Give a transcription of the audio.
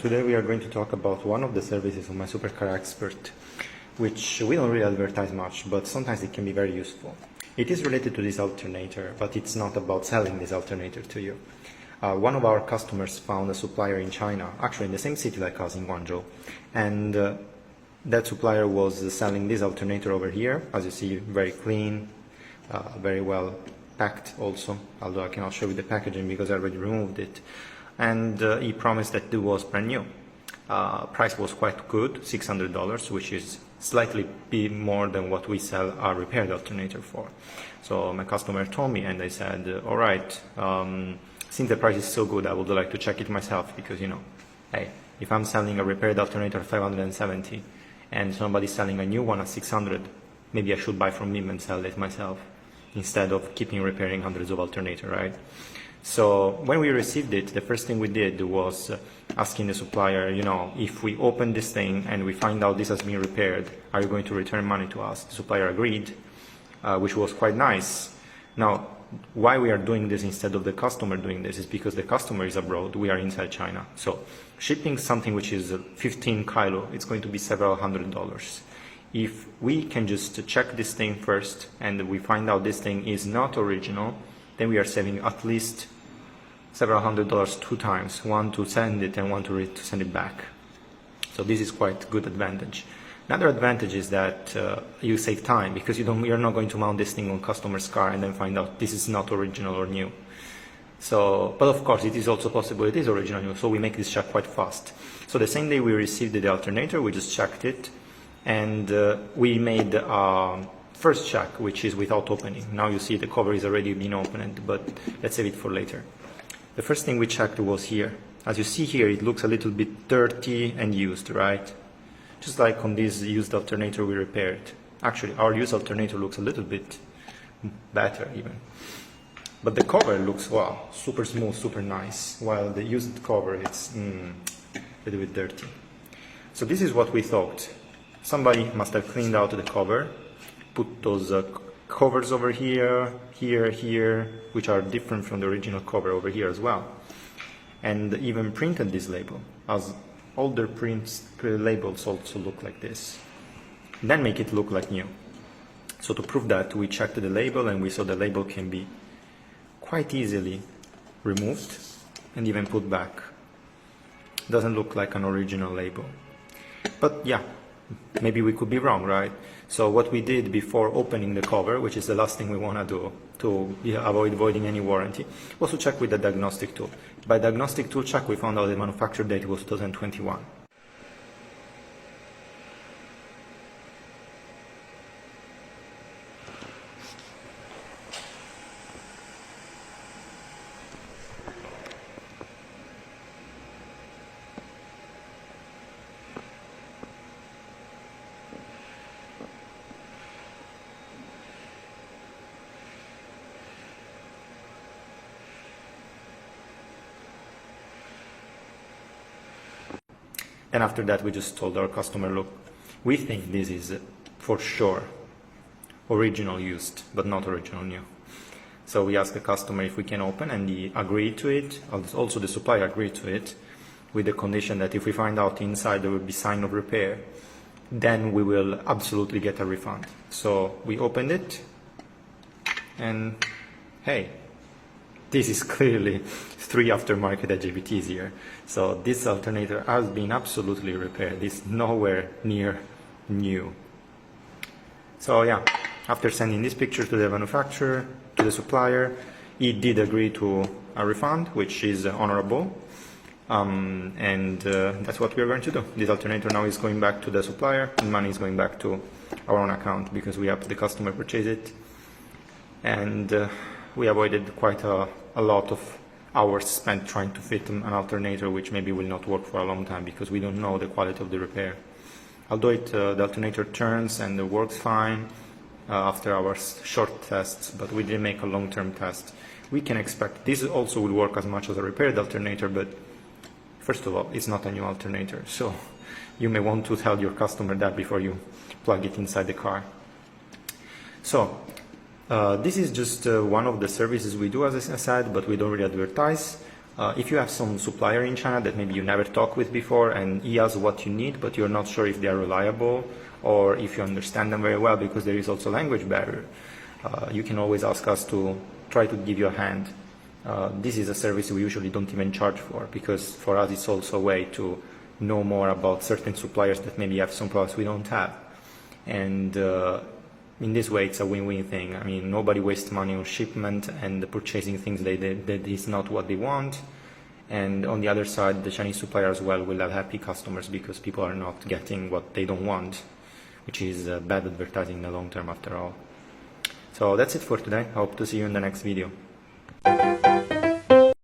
Today we are going to talk about one of the services of my supercar expert, which we don't really advertise much, but sometimes it can be very useful. It is related to this alternator, but it's not about selling this alternator to you. One of our customers found a supplier in China, actually in the same city like us in Guangzhou, and that supplier was selling this alternator over here. As you see, very clean, very well packed also, although I cannot show you the packaging because I already removed it. And he promised that it was brand new. Price was quite good, $600, which is slightly more than what we sell our repaired alternator for. So my customer told me, and I said, all right, since the price is so good, I would like to check it myself, because, you know, hey, if I'm selling a repaired alternator at $570 and somebody's selling a new one at $600, maybe I should buy from him and sell it myself instead of keeping repairing hundreds of alternators, right? So when we received it, the first thing we did was asking the supplier, you know, if we open this thing and we find out this has been repaired, are you going to return money to us? The supplier agreed, which was quite nice. Now, why we are doing this instead of the customer doing this is because the customer is abroad, we are inside China. So shipping something which is 15 kilo, it's going to be several $100s. If we can just check this thing first and we find out this thing is not original, then we are saving at least several $100s two times, one to send it and one to send it back. So this is quite good advantage. Another advantage is that you save time, because you're not going to mount this thing on customer's car and then find out this is not original or new. So, but of course it is also possible it is original new, so we make this check quite fast. So the same day we received the alternator, we just checked it, and we made first check, which is without opening. Now you see the cover is already been opened, but let's save it for later. The first thing we checked was here. As you see here, it looks a little bit dirty and used, right? Just like on this used alternator we repaired. Actually, our used alternator looks a little bit better even. But the cover looks, wow, super smooth, super nice, while the used cover, it's a little bit dirty. So this is what we thought. Somebody must have cleaned out the cover, put those covers over here, here, which are different from the original cover over here as well, and even printed this label, as older labels also look like this, then make it look like new. So to prove that, we checked the label and we saw the label can be quite easily removed and even put back. Doesn't look like an original label, but yeah, maybe we could be wrong, right? So what we did before opening the cover, which is the last thing we want to do to avoid voiding any warranty, was to check with the diagnostic tool. By diagnostic tool check, we found out the manufacture date was 2021. And after that, we just told our customer, look, we think this is for sure original used, but not original new. So we asked the customer if we can open, and he agreed to it. Also the supplier agreed to it, with the condition that if we find out inside there will be sign of repair, then we will absolutely get a refund. So we opened it, and hey, this is clearly 3 aftermarket IGBTs here. So this alternator has been absolutely repaired. It's nowhere near new. So yeah, after sending this picture to the manufacturer, to the supplier, he did agree to a refund, which is honorable. And that's what we're going to do. This alternator now is going back to the supplier, and money is going back to our own account, because we helped the customer purchase it. And we avoided quite a lot of hours spent trying to fit an alternator which maybe will not work for a long time, because we don't know the quality of the repair. Although the alternator turns and works fine after our short tests, but we didn't make a long-term test. We can expect this also will work as much as a repaired alternator, but first of all, it's not a new alternator, so you may want to tell your customer that before you plug it inside the car. So this is just one of the services we do, as I said, but we don't really advertise. If you have some supplier in China that maybe you never talked with before and he has what you need, but you're not sure if they are reliable or if you understand them very well, because there is also language barrier, you can always ask us to try to give you a hand. This is a service we usually don't even charge for, because for us it's also a way to know more about certain suppliers that maybe have some products we don't have. And in this way, it's a win-win thing. I mean, nobody wastes money on shipment and purchasing things that is not what they want. And on the other side, the Chinese supplier as well will have happy customers, because people are not getting what they don't want, which is bad advertising in the long term after all. So that's it for today. Hope to see you in the next video.